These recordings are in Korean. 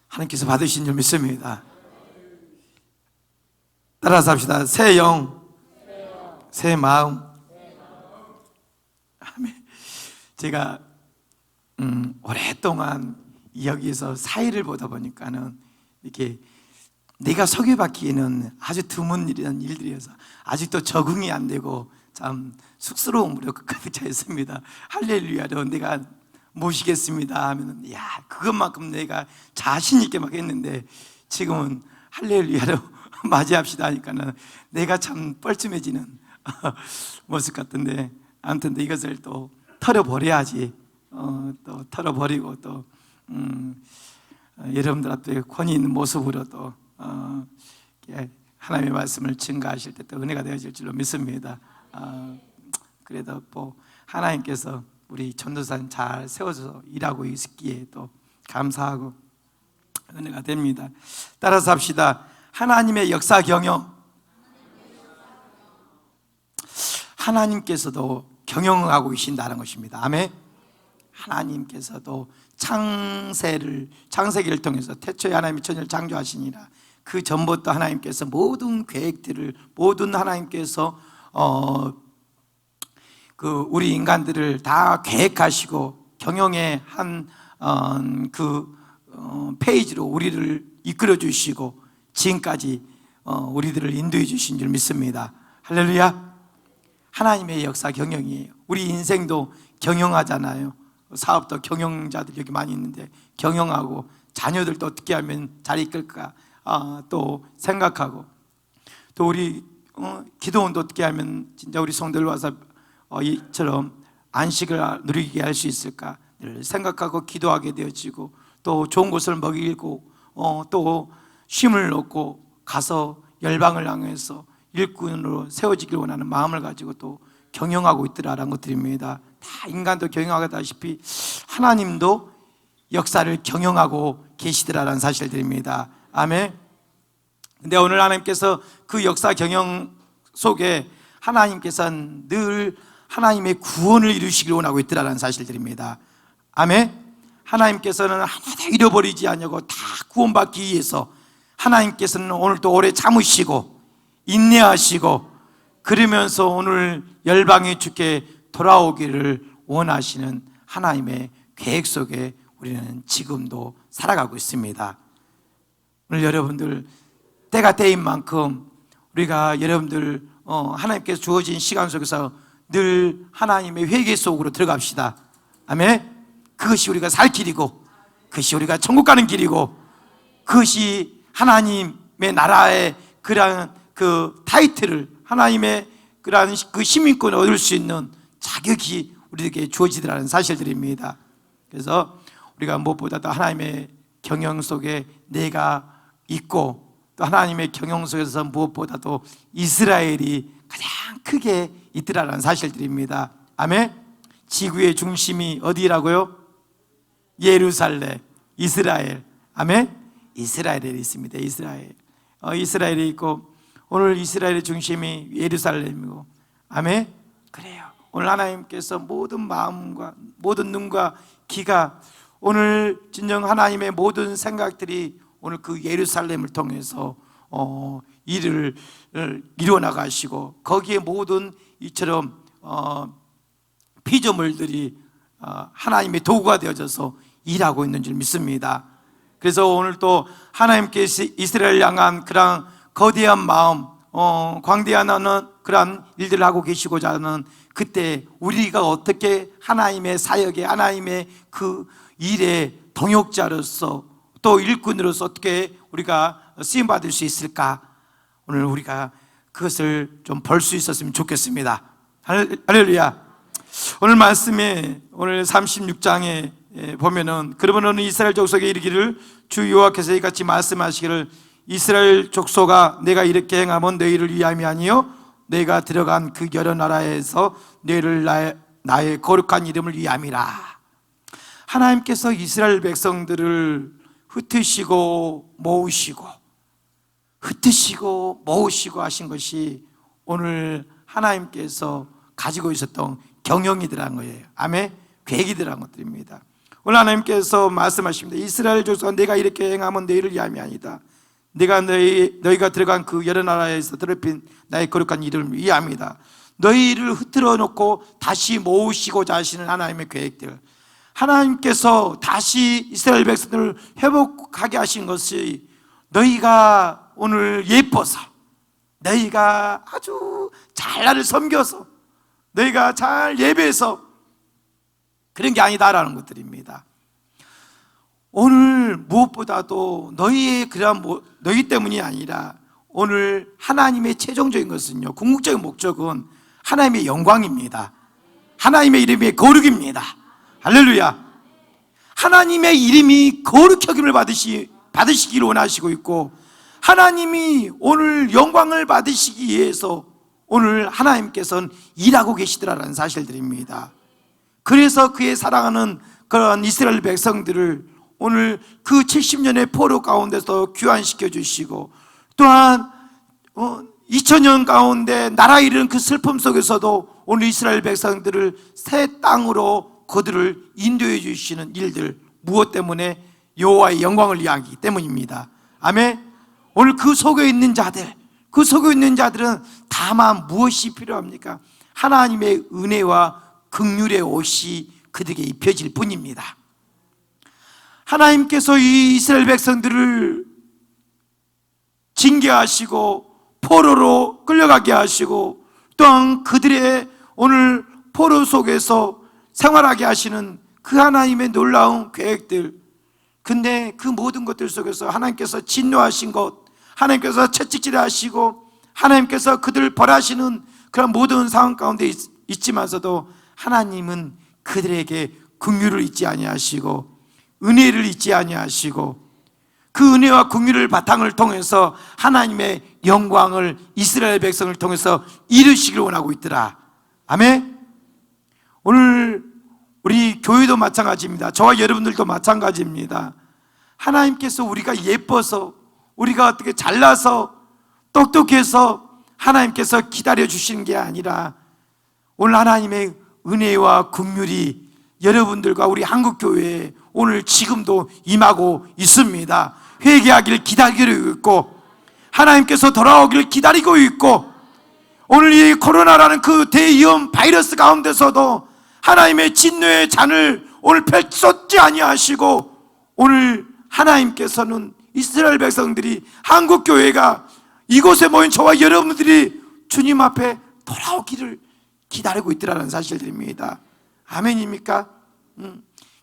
하나님께서 받으신 줄 믿습니다. 따라서 합시다. 새 영, 새 마음. 아멘. 제가 오랫동안 여기에서 사회를 보다 보니까는 이렇게 내가 소개받기에는 아주 드문 일이라는 일들이어서 아직도 적응이 안 되고 참 쑥스러움으로 가득 차 있습니다. 할렐루야로 내가 모시겠습니다 하면은 야, 그것만큼 내가 자신 있게 막 했는데 지금은 할렐루야로 맞이합시다 하니까는 내가 참 뻘쭘해지는 모습 같은데, 아무튼 이것을 또 털어버려야지. 또 털어버리고 또 여러분들 앞에 권위 있는 모습으로 또 하나님의 말씀을 증거하실 때 또 은혜가 되어질 줄로 믿습니다. 그래도 뭐 하나님께서 우리 전도사님 잘 세워서 일하고 있기에 또 감사하고 은혜가 됩니다. 따라서 합시다. 하나님의 역사 경영. 하나님께서도 경영하고 계신다는 것입니다. 아멘. 하나님께서도 창세기를 통해서 태초에 하나님이 천지를 창조하시니라. 그 전부터 하나님께서 모든 계획들을, 모든 하나님께서 우리 인간들을 다 계획하시고 경영의 한 페이지로 우리를 이끌어 주시고 지금까지 우리들을 인도해 주신 줄 믿습니다. 할렐루야. 하나님의 역사 경영이에요. 우리 인생도 경영하잖아요. 사업도 경영자들이 여기 많이 있는데 경영하고 자녀들도 어떻게 하면 잘 이끌까 또 생각하고, 또 우리 기도원도 어떻게 하면 진짜 우리 성도들 와서 이처럼 안식을 누리게 할 수 있을까를 생각하고 기도하게 되어지고, 또 좋은 것을 먹이고 또 쉼을 얻고 가서 열방을 향해서 일꾼으로 세워지길 원하는 마음을 가지고 또 경영하고 있더라라는 것들입니다. 다 인간도 경영하다시피 하나님도 역사를 경영하고 계시더라라는 사실들입니다. 아멘. 근데 오늘 하나님께서 그 역사 경영 속에 하나님께서는 늘 하나님의 구원을 이루시길 원하고 있더라라는 사실들입니다. 아멘. 하나님께서는 하나도 잃어버리지 않냐고 다 구원받기 위해서 하나님께서는 오늘도 오래 참으시고 인내하시고 그러면서 오늘 열방의 주께 돌아오기를 원하시는 하나님의 계획 속에 우리는 지금도 살아가고 있습니다. 오늘 여러분들 때가 때인 만큼 우리가 여러분들 하나님께서 주어진 시간 속에서 늘 하나님의 회개 속으로 들어갑시다. 아멘. 그것이 우리가 살 길이고, 그것이 우리가 천국 가는 길이고, 그것이 하나님의 나라의 그러한 그 타이틀을, 하나님의 그러한 그 시민권을 얻을 수 있는 자격이 우리에게 주어지더라는 사실들입니다. 그래서 우리가 무엇보다도 하나님의 경영 속에 내가 있고, 또 하나님의 경영 속에서 무엇보다도 이스라엘이 가장 크게 있더라는 사실들입니다. 아멘. 지구의 중심이 어디라고요? 예루살렘, 이스라엘. 아멘. 이스라엘에 있습니다. 이스라엘이 있고, 오늘 이스라엘의 중심이 예루살렘이고, 아멘. 그래요. 오늘 하나님께서 모든 마음과 모든 눈과 귀가, 오늘 진정 하나님의 모든 생각들이 오늘 그 예루살렘을 통해서 일을 이루어 나가시고, 거기에 모든 이처럼 피조물들이 하나님의 도구가 되어져서 일하고 있는 줄 믿습니다. 그래서 오늘 또 하나님께서 이스라엘 향한 그런 거대한 마음, 광대한 그런 일들을 하고 계시고자 하는, 그때 우리가 어떻게 하나님의 사역에, 하나님의 그 일의 동역자로서 또 일꾼으로서 어떻게 우리가 쓰임받을 수 있을까? 오늘 우리가 그것을 좀 볼 수 있었으면 좋겠습니다. 할렐루야. 오늘 말씀에, 오늘 36장에 보면은, 그러면 이스라엘 족속에 이르기를 주 여호와께서 이같이 말씀하시기를, 이스라엘 족속아, 내가 이렇게 행하면 너희를 위함이 아니요 내가 들어간 그 여러 나라에서 너희를 나의 거룩한 이름을 위함이라. 하나님께서 이스라엘 백성들을 흩으시고 모으시고 하신 것이 오늘 하나님께서 가지고 있었던 경영이더란 거예요. 아멘. 계획이더란 것들입니다. 오늘 하나님께서 말씀하십니다. 이스라엘 족속아, 내가 이렇게 행하면 너희를 위함이 아니다. 내가 너희가 들어간 그 여러 나라에서 더럽힌 나의 거룩한 이름을 위함이다. 너희를 흐트러 놓고 다시 모으시고자 하시는 하나님의 계획들, 하나님께서 다시 이스라엘 백성들을 회복하게 하신 것이 너희가 오늘 예뻐서, 너희가 아주 잘 나를 섬겨서, 너희가 잘 예배해서 그런 게 아니다라는 것들입니다. 오늘 무엇보다도 너희 때문이 아니라 오늘 하나님의 최종적인 것은요, 궁극적인 목적은 하나님의 영광입니다. 하나님의 이름의 거룩입니다. 할렐루야. 하나님의 이름이 거룩히 여김을 받으시기를 원하시고 있고, 하나님이 오늘 영광을 받으시기 위해서 오늘 하나님께서는 일하고 계시더라라는 사실들입니다. 그래서 그의 사랑하는 그런 이스라엘 백성들을 오늘 그 70년의 포로 가운데서 귀환시켜 주시고, 또한 2000년 가운데 나라 잃은 그 슬픔 속에서도 오늘 이스라엘 백성들을 새 땅으로 그들을 인도해 주시는 일들, 무엇 때문에? 여호와의 영광을 위하기 때문입니다. 아멘. 오늘 그 속에 있는 자들은 다만 무엇이 필요합니까? 하나님의 은혜와 긍휼의 옷이 그들에게 입혀질 뿐입니다. 하나님께서 이 이스라엘 백성들을 징계하시고 포로로 끌려가게 하시고, 또한 그들의 오늘 포로 속에서 생활하게 하시는 그 하나님의 놀라운 계획들, 근데 그 모든 것들 속에서 하나님께서 진노하신 것, 하나님께서 채찍질 하시고 하나님께서 그들을 벌하시는 그런 모든 상황 가운데 있지만서도 하나님은 그들에게 긍휼을 잊지 아니하시고 은혜를 잊지 아니하시고, 그 은혜와 긍휼을 바탕을 통해서 하나님의 영광을 이스라엘 백성을 통해서 이루시기를 원하고 있더라. 아멘. 오늘 우리 교회도 마찬가지입니다. 저와 여러분들도 마찬가지입니다. 하나님께서 우리가 예뻐서, 우리가 어떻게 잘나서 똑똑해서 하나님께서 기다려 주시는 게 아니라, 오늘 하나님의 은혜와 긍휼이 여러분들과 우리 한국교회에 오늘 지금도 임하고 있습니다. 회개하기를 기다리고 있고, 하나님께서 돌아오기를 기다리고 있고, 오늘 이 코로나라는 그 대위험 바이러스 가운데서도 하나님의 진노의 잔을 오늘 펼쳤지 아니하시고, 오늘 하나님께서는 이스라엘 백성들이, 한국교회가, 이곳에 모인 저와 여러분들이 주님 앞에 돌아오기를 기다리고 있더라는 사실들입니다. 아멘입니까?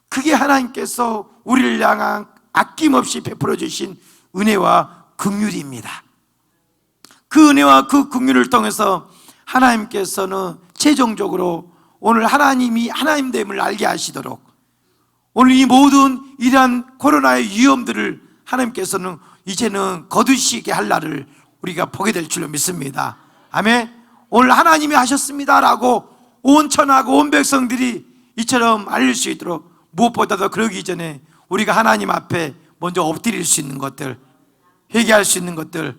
그게 하나님께서 우리를 향한 아낌없이 베풀어 주신 은혜와 긍휼입니다. 그 은혜와 그 긍휼을 통해서 하나님께서는 최종적으로 오늘 하나님이 하나님됨을 알게 하시도록, 오늘 이 모든 이러한 코로나의 위험들을 하나님께서는 이제는 거두시게 할 날을 우리가 보게 될 줄로 믿습니다. 아멘. 오늘 하나님이 하셨습니다라고 온 천하고 온 백성들이 이처럼 알릴 수 있도록, 무엇보다도 그러기 전에 우리가 하나님 앞에 먼저 엎드릴 수 있는 것들, 회개할 수 있는 것들,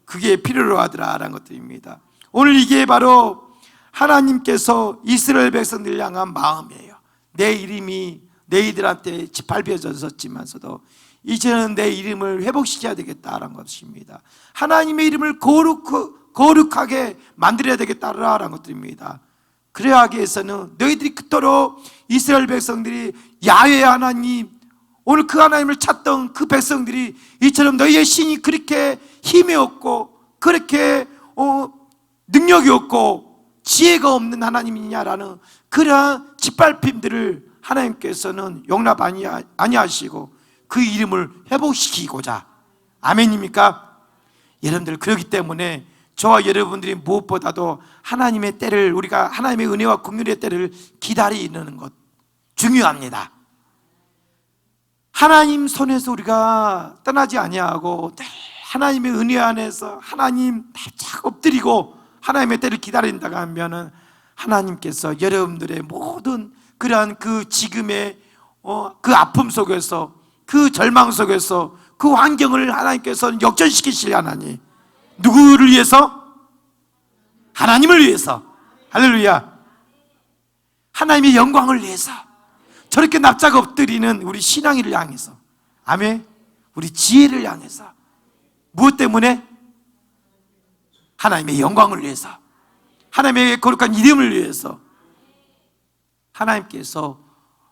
그게 필요로 하더라라는 것들입니다. 오늘 이게 바로 하나님께서 이스라엘 백성들 향한 마음이에요. 내 이름이 너희들한테 짓밟혀졌지만서도 이제는 내 이름을 회복시켜야 되겠다라는 것입니다. 하나님의 이름을 거룩하게 만들어야 되겠다라는 것들입니다. 그래야 하기 위해서는 너희들이 그토록 이스라엘 백성들이 야훼 하나님, 오늘 그 하나님을 찾던 그 백성들이 이처럼 너희의 신이 그렇게 힘이 없고 그렇게 능력이 없고 지혜가 없는 하나님이냐라는 그러한 짓밟힘들을 하나님께서는 용납 아니하시고 그 이름을 회복시키고자, 아멘입니까? 여러분들, 그렇기 때문에 저와 여러분들이 무엇보다도 하나님의 때를, 우리가 하나님의 은혜와 긍휼의 때를 기다리는 것 중요합니다. 하나님 손에서 우리가 떠나지 아니하고 늘 하나님의 은혜 안에서 하나님 바짝 엎드리고 하나님의 때를 기다린다고 하면은 하나님께서 여러분들의 모든 그러한 그 지금의 그 아픔 속에서, 그 절망 속에서 그 환경을 하나님께서는 역전시키실 하나님. 누구를 위해서? 하나님을 위해서. 할렐루야. 하나님의 영광을 위해서, 저렇게 납작 엎드리는 우리 신앙이를 향해서, 아멘, 우리 지혜를 향해서, 무엇 때문에? 하나님의 영광을 위해서, 하나님의 거룩한 이름을 위해서 하나님께서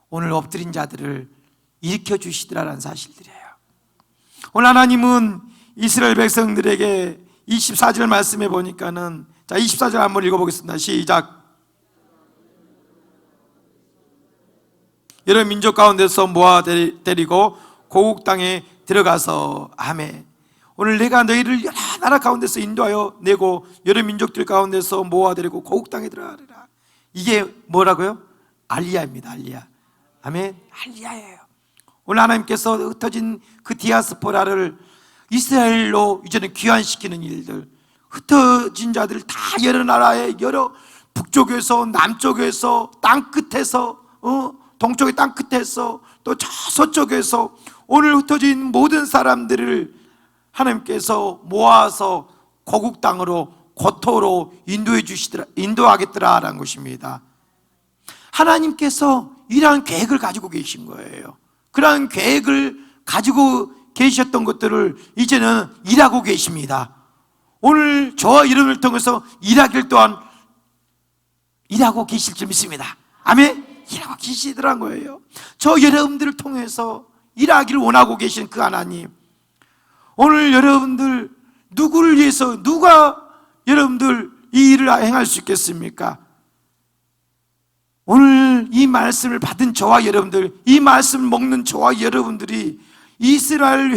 오늘 엎드린 자들을 일으켜 주시더라라는 사실들이에요. 오늘 하나님은 이스라엘 백성들에게 24절 말씀해 보니까는, 자, 24절 한번 읽어보겠습니다. 시작. 여러 민족 가운데서 모아 데리고 고국 땅에 들어가서, 아멘. 오늘 내가 너희를 여러 나라 가운데서 인도하여 내고 여러 민족들 가운데서 모아 데리고 고국 땅에 들어가리라. 이게 뭐라고요? 알리야입니다. 알리야. 아멘. 알리야예요. 오늘 하나님께서 흩어진 그 디아스포라를 이스라엘로 이제는 귀환시키는 일들, 흩어진 자들 다 여러 나라의 여러 북쪽에서 남쪽에서 땅끝에서 동쪽의 땅끝에서 또 저 서쪽에서 오늘 흩어진 모든 사람들을 하나님께서 모아서 고국 땅으로, 고토로 인도하겠더라라는 것입니다. 하나님께서 이러한 계획을 가지고 계신 거예요. 그러한 계획을 가지고 계셨던 것들을 이제는 일하고 계십니다. 오늘 저와 여러분을 통해서 일하길 또한 일하고 계실 줄 믿습니다. 아멘. 일하고 계시더란 거예요. 저 여러분들을 통해서 일하기를 원하고 계신 그 하나님, 오늘 여러분들 누구를 위해서, 누가 여러분들 이 일을 행할 수 있겠습니까? 오늘 이 말씀을 받은 저와 여러분들, 이 말씀을 먹는 저와 여러분들이 이스라엘의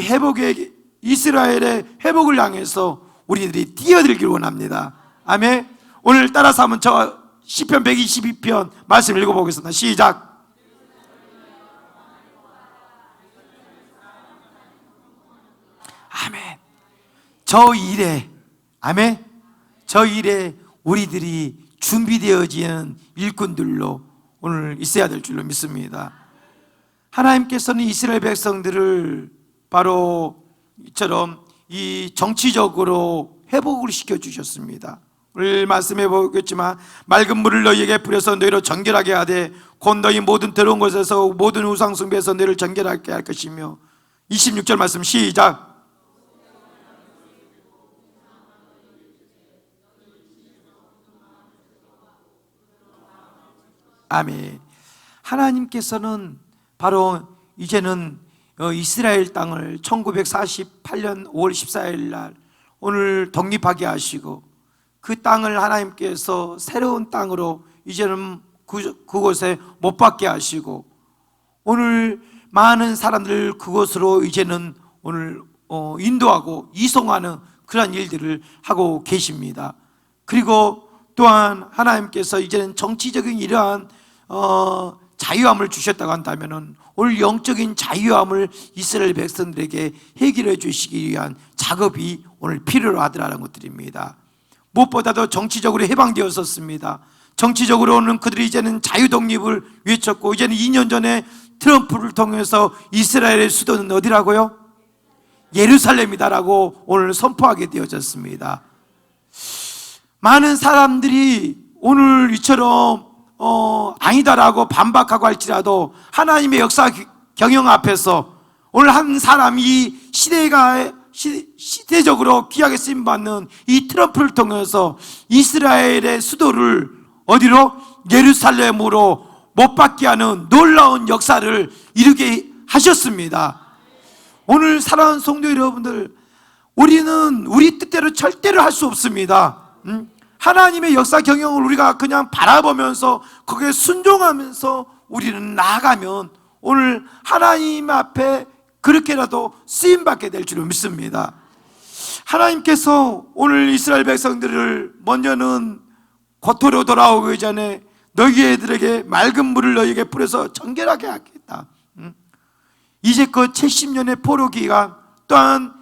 회복을 향해서 우리들이 뛰어들길 원합니다. 아멘. 오늘 따라서 한번 저 시편 122편 말씀 읽어보겠습니다. 시작. 아멘. 저 일에, 아멘, 저 일에 우리들이 준비되어지는 일꾼들로 오늘 있어야 될 줄로 믿습니다. 하나님께서는 이스라엘 백성들을 바로 이처럼 이 정치적으로 회복을 시켜주셨습니다. 오늘 말씀해 보겠지만, 맑은 물을 너희에게 뿌려서 너희로 정결하게 하되 곧 너희 모든 더러운 곳에서 모든 우상 숭배에서 너희를 정결하게 할 것이며. 26절 말씀 시작. 아멘. 하나님께서는 바로 이제는 이스라엘 땅을 1948년 5월 14일 날 오늘 독립하게 하시고, 그 땅을 하나님께서 새로운 땅으로 이제는 그곳에 못 받게 하시고, 오늘 많은 사람들 그곳으로 이제는 오늘 인도하고 이송하는 그런 일들을 하고 계십니다. 그리고 또한 하나님께서 이제는 정치적인 이러한 자유함을 주셨다고 한다면 오늘 영적인 자유함을 이스라엘 백성들에게 해결해 주시기 위한 작업이 오늘 필요로 하더라는 것들입니다. 무엇보다도 정치적으로 해방되었었습니다. 정치적으로는 그들이 이제는 자유 독립을 외쳤고, 이제는 2년 전에 트럼프를 통해서 이스라엘의 수도는 어디라고요? 예루살렘이다라고 오늘 선포하게 되어졌습니다. 많은 사람들이 오늘 이처럼 아니다라고 반박하고 할지라도 하나님의 역사 경영 앞에서 오늘 한 사람이 시대적으로 귀하게 쓰임받는 이 트럼프를 통해서 이스라엘의 수도를 어디로? 예루살렘으로 못 받게 하는 놀라운 역사를 이루게 하셨습니다. 오늘 사랑하는 성도 여러분들, 우리는 우리 뜻대로 절대로 할 수 없습니다. 하나님의 역사 경영을 우리가 그냥 바라보면서 거기에 순종하면서 우리는 나아가면 오늘 하나님 앞에 그렇게라도 쓰임받게 될 줄을 믿습니다. 하나님께서 오늘 이스라엘 백성들을 먼저는 고토로 돌아오기 전에 너희들에게 맑은 물을 너희에게 뿌려서 정결하게 하겠다. 이제껏 70년의 포로 기간, 또한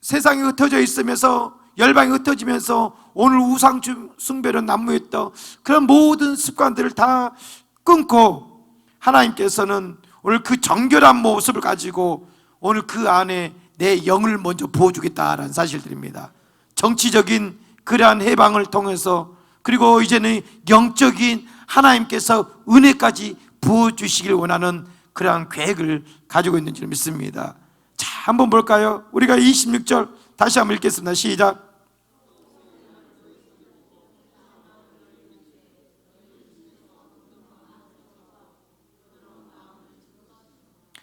세상이 흩어져 있으면서 열방이 흩어지면서 오늘 우상 숭배로 난무했던 그런 모든 습관들을 다 끊고 하나님께서는 오늘 그 정결한 모습을 가지고 오늘 그 안에 내 영을 먼저 부어주겠다라는 사실들입니다. 정치적인 그러한 해방을 통해서, 그리고 이제는 영적인 하나님께서 은혜까지 부어주시길 원하는 그러한 계획을 가지고 있는 줄 믿습니다. 자, 한번 볼까요? 우리가 26절 다시 한번 읽겠습니다. 시작.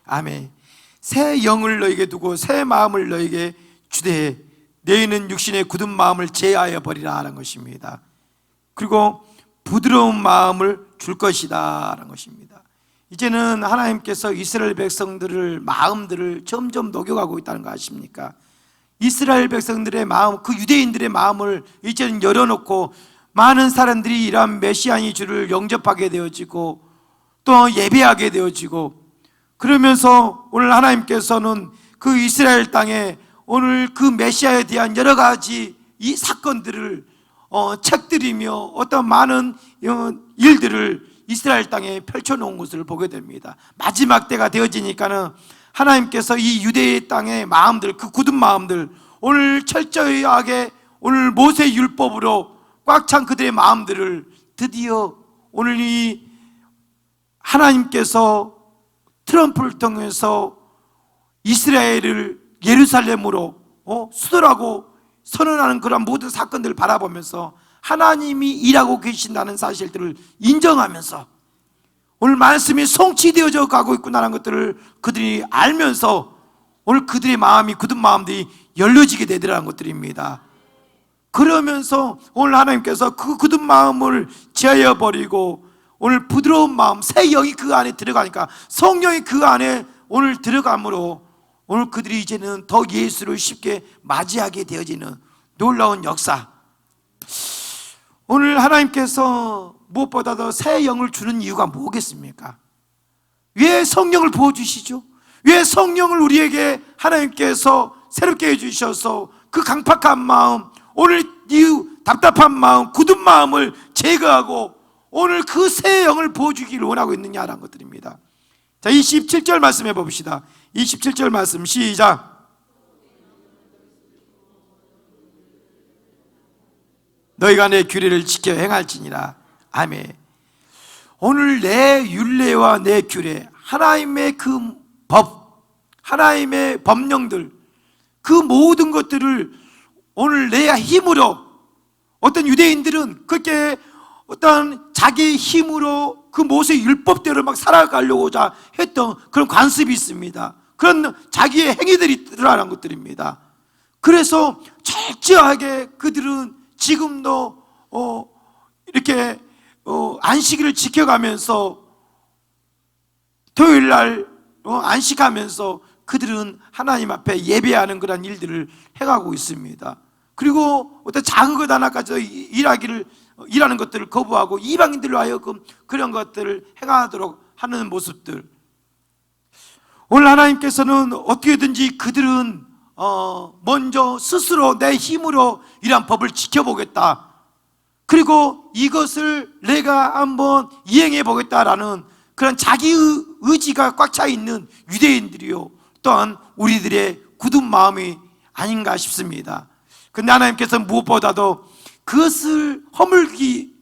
아멘. 새 영을 너에게 두고 새 마음을 너에게 주되 너희는 육신의 굳은 마음을 제하여 버리라 하는 것입니다. 그리고 부드러운 마음을 줄 것이다 하는 것입니다. 이제는 하나님께서 이스라엘 백성들을 마음들을 점점 녹여가고 있다는 거 아십니까? 이스라엘 백성들의 마음, 그 유대인들의 마음을 이제는 열어놓고 많은 사람들이 이러한 메시아의 주를 영접하게 되어지고 또 예배하게 되어지고, 그러면서 오늘 하나님께서는 그 이스라엘 땅에 오늘 그 메시아에 대한 여러 가지 이 사건들을 책들이며 어떤 많은 일들을 이스라엘 땅에 펼쳐놓은 것을 보게 됩니다. 마지막 때가 되어지니까는 하나님께서 이 유대의 땅의 마음들, 그 굳은 마음들, 오늘 철저하게 오늘 모세 율법으로 꽉 찬 그들의 마음들을 드디어 오늘 이 하나님께서 트럼프를 통해서 이스라엘을 예루살렘으로 수도라고 선언하는 그런 모든 사건들을 바라보면서 하나님이 일하고 계신다는 사실들을 인정하면서 오늘 말씀이 성취되어져 가고 있구나라는 것들을 그들이 알면서 오늘 그들의 마음이, 굳은 마음들이 열려지게 되더라는 것들입니다. 그러면서 오늘 하나님께서 그 굳은 마음을 제하여 버리고 오늘 부드러운 마음, 새 영이 그 안에 들어가니까, 성령이 그 안에 오늘 들어감으로 오늘 그들이 이제는 더 예수를 쉽게 맞이하게 되어지는 놀라운 역사. 오늘 하나님께서 무엇보다도 새 영을 주는 이유가 뭐겠습니까? 왜 성령을 부어주시죠? 왜 성령을 우리에게 하나님께서 새롭게 해주셔서 그 강팍한 마음, 오늘 이 답답한 마음, 굳은 마음을 제거하고 오늘 그 새 영을 부어주기를 원하고 있느냐라는 것들입니다. 자, 27절 말씀 해봅시다. 27절 말씀 시작. 너희가 내 규례를 지켜 행할지니라. 아멘. 오늘 내 율례와 내 규례, 하나님의 그 법, 하나님의 법령들, 그 모든 것들을 오늘 내 힘으로, 어떤 유대인들은 그렇게 어떤 자기의 힘으로 그 모세 율법대로 막 살아가려고자 했던 그런 관습이 있습니다. 그런 자기의 행위들이 드러나는 것들입니다. 그래서 철저하게 그들은 지금도 이렇게 안식일을 지켜가면서 토요일날 안식하면서 그들은 하나님 앞에 예배하는 그런 일들을 해가고 있습니다. 그리고 어떤 작은 것 하나까지 일하는 것들을 거부하고 이방인들로 하여금 그런 것들을 행하도록 하는 모습들. 오늘 하나님께서는 어떻게든지 그들은 먼저 스스로 내 힘으로 이러한 법을 지켜보겠다, 그리고 이것을 내가 한번 이행해 보겠다라는 그런 자기 의지가 꽉 차 있는 유대인들이요, 또한 우리들의 굳은 마음이 아닌가 싶습니다. 근데 하나님께서 무엇보다도 그것을 허물기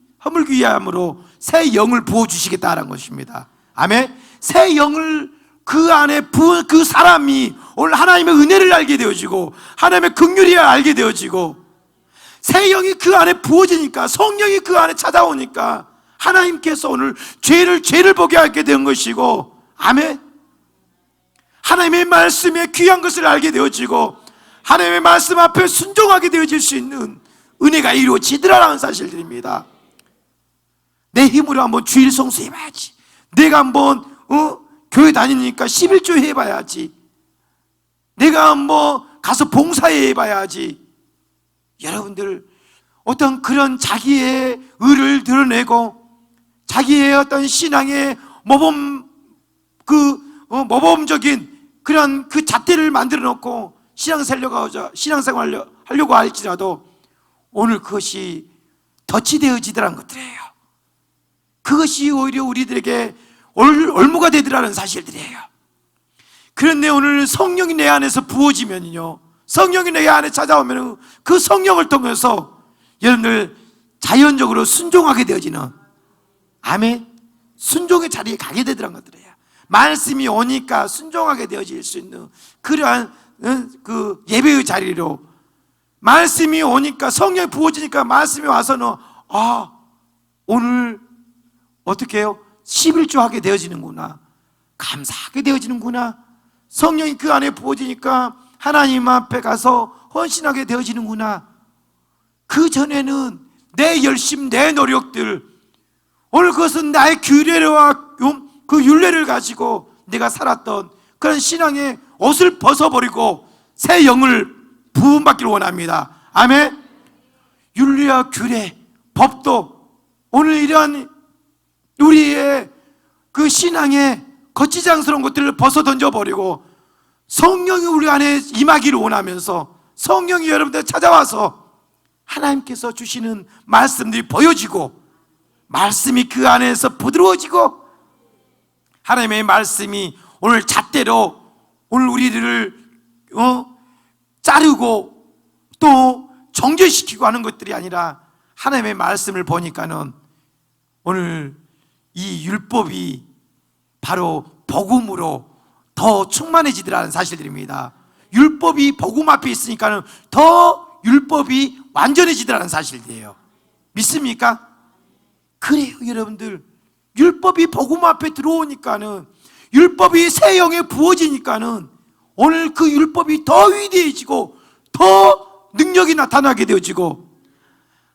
위함으로 새 영을 부어주시겠다는 것입니다. 아멘. 새 영을 그 안에 부은 그 사람이 오늘 하나님의 은혜를 알게 되어지고 하나님의 긍휼을 알게 되어지고, 새 영이 그 안에 부어지니까, 성령이 그 안에 찾아오니까 하나님께서 오늘 죄를 보게 하게 된 것이고, 아멘. 하나님의 말씀에 귀한 것을 알게 되어지고 하나님의 말씀 앞에 순종하게 되어질 수 있는 은혜가 이루어지더라라는 사실들입니다. 내 힘으로 한번 주일 성수해봐야지, 내가 한번 교회 다니니까 11조 해봐야지, 내가 한번 가서 봉사해봐야지. 여러분들, 어떤 그런 자기의 의를 드러내고 자기의 어떤 신앙의 모범적인 그런 그 잣대를 만들어 놓고 신앙생활 하려고 할지라도 오늘 그것이 덫이 되어지더라는 것들이에요. 그것이 오히려 우리들에게 올무가 되더라는 사실들이에요. 그런데 오늘 성령이 내 안에서 부어지면요, 성령이 내 안에 찾아오면 그 성령을 통해서 여러분들 자연적으로 순종하게 되어지는, 아멘, 순종의 자리에 가게 되더란 것들이에요. 말씀이 오니까 순종하게 되어질 수 있는 그러한 그 예배의 자리로, 말씀이 오니까, 성령이 부어지니까 말씀이 와서는 오늘 어떻게 해요? 11조 하게 되어지는구나, 감사하게 되어지는구나, 성령이 그 안에 부어지니까 하나님 앞에 가서 헌신하게 되어지는구나. 그 전에는 내 열심, 내 노력들, 오늘 그것은 나의 규례와 그 율례를 가지고 내가 살았던 그런 신앙의 옷을 벗어버리고 새 영을 부음받기를 원합니다. 아멘. 율례와 규례, 법도 오늘 이러한 우리의 그 신앙의 거치장스러운 것들을 벗어 던져버리고 성령이 우리 안에 임하기를 원하면서, 성령이 여러분들 찾아와서 하나님께서 주시는 말씀들이 보여지고, 말씀이 그 안에서 부드러워지고, 하나님의 말씀이 오늘 잣대로 오늘 우리를 자르고 또 정죄시키고 하는 것들이 아니라, 하나님의 말씀을 보니까는 오늘 이 율법이 바로 복음으로 더 충만해지더라는 사실들입니다. 율법이 복음 앞에 있으니까는 더 율법이 완전해지더라는 사실이에요. 믿습니까? 그래요, 여러분들. 율법이 복음 앞에 들어오니까는, 율법이 새 영에 부어지니까는 오늘 그 율법이 더 위대해지고 더 능력이 나타나게 되어지고,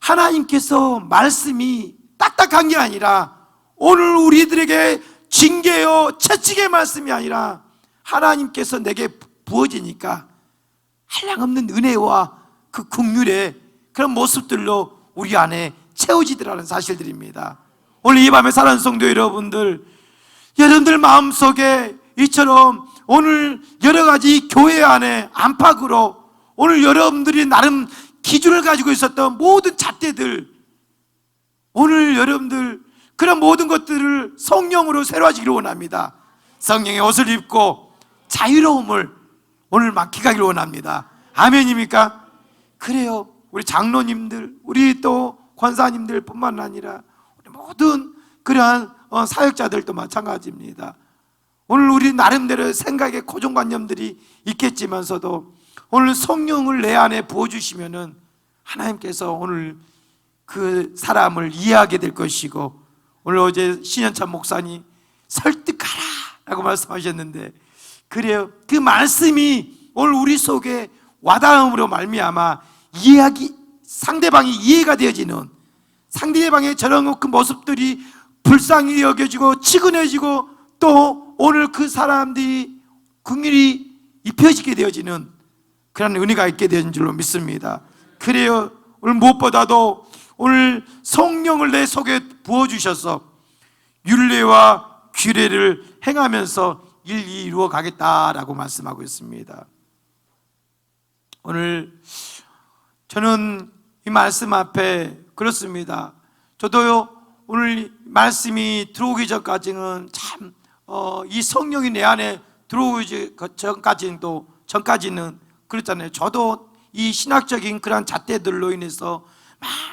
하나님께서 말씀이 딱딱한 게 아니라 오늘 우리들에게 징계요 채찍의 말씀이 아니라 하나님께서 내게 부어지니까 한량없는 은혜와 그 긍휼의 그런 모습들로 우리 안에 채워지더라는 사실들입니다. 오늘 이 밤에 사랑하는 성도 여러분들, 여러분들 마음속에 이처럼 오늘 여러 가지 교회 안에 안팎으로 오늘 여러분들이 나름 기준을 가지고 있었던 모든 잣대들, 오늘 여러분들 그런 모든 것들을 성령으로 새로워지기를 원합니다. 성령의 옷을 입고 자유로움을 오늘 맡기가기를 원합니다. 아멘입니까? 그래요. 우리 장로님들, 우리 또 권사님들 뿐만 아니라 우리 모든 그러한 사역자들도 마찬가지입니다. 오늘 우리 나름대로 생각의 고정관념들이 있겠지만서도 오늘 성령을 내 안에 부어주시면은 하나님께서 오늘 그 사람을 이해하게 될 것이고, 오늘 어제 신현찬 목사님 설득하라 라고 말씀하셨는데, 그래요. 그 말씀이 오늘 우리 속에 와닿음으로 말미암아 상대방이 이해가 되어지는, 상대방의 저런 그 모습들이 불쌍히 여겨지고 치근해지고 또 오늘 그 사람들이 긍휼이 입혀지게 되어지는 그런 은혜가 있게 되는 줄로 믿습니다. 그래요. 오늘 무엇보다도 오늘 성령을 내 속에 부어주셔서 율례와 규례를 행하면서 일이 이루어 가겠다라고 말씀하고 있습니다. 오늘 저는 이 말씀 앞에 그렇습니다. 저도요, 오늘 말씀이 들어오기 전까지는 참 이 성령이 내 안에 들어오기 전까지는 그렇잖아요. 저도 이 신학적인 그런 잣대들로 인해서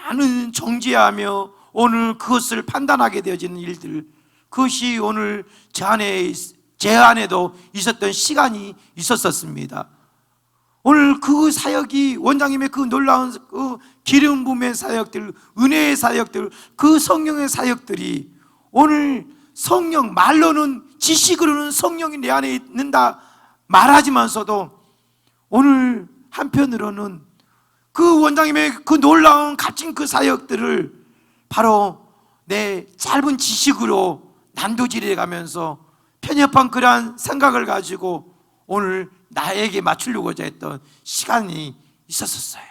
많은 정죄하며 오늘 그것을 판단하게 되어지는 일들, 그것이 오늘 제 안에도 있었던 시간이 있었습니다. 오늘 그 사역이, 원장님의 그 놀라운 그 기름 부음의 사역들, 은혜의 사역들, 그 성령의 사역들이 오늘 성령, 말로는 지식으로는 성령이 내 안에 있는다 말하지만서도 오늘 한편으로는 그 원장님의 그 놀라운 값진 그 사역들을 바로 내 짧은 지식으로 난도질해 가면서 편협한 그러한 생각을 가지고 오늘 나에게 맞추려고자 했던 시간이 있었어요.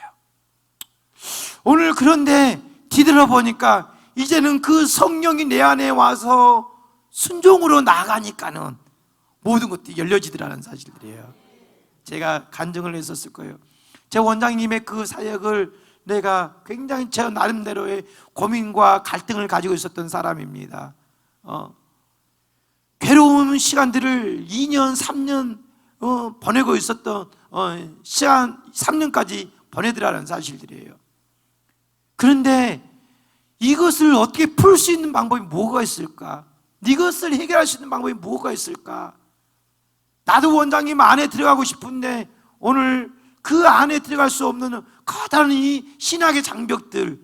오늘 그런데 뒤돌아보니까 이제는 그 성령이 내 안에 와서 순종으로 나아가니까는 모든 것들이 열려지더라는 사실들이에요. 제가 간증을 했었을 거예요. 제 원장님의 그 사역을 내가 굉장히 제 나름대로의 고민과 갈등을 가지고 있었던 사람입니다. 괴로운 시간들을 2년, 3년 보내고 있었던 시간 3년까지 보내더라는 사실들이에요. 그런데 이것을 어떻게 풀 수 있는 방법이 뭐가 있을까? 이것을 해결할 수 있는 방법이 뭐가 있을까? 나도 원장님 안에 들어가고 싶은데 오늘 그 안에 들어갈 수 없는 커다란 이 신학의 장벽들,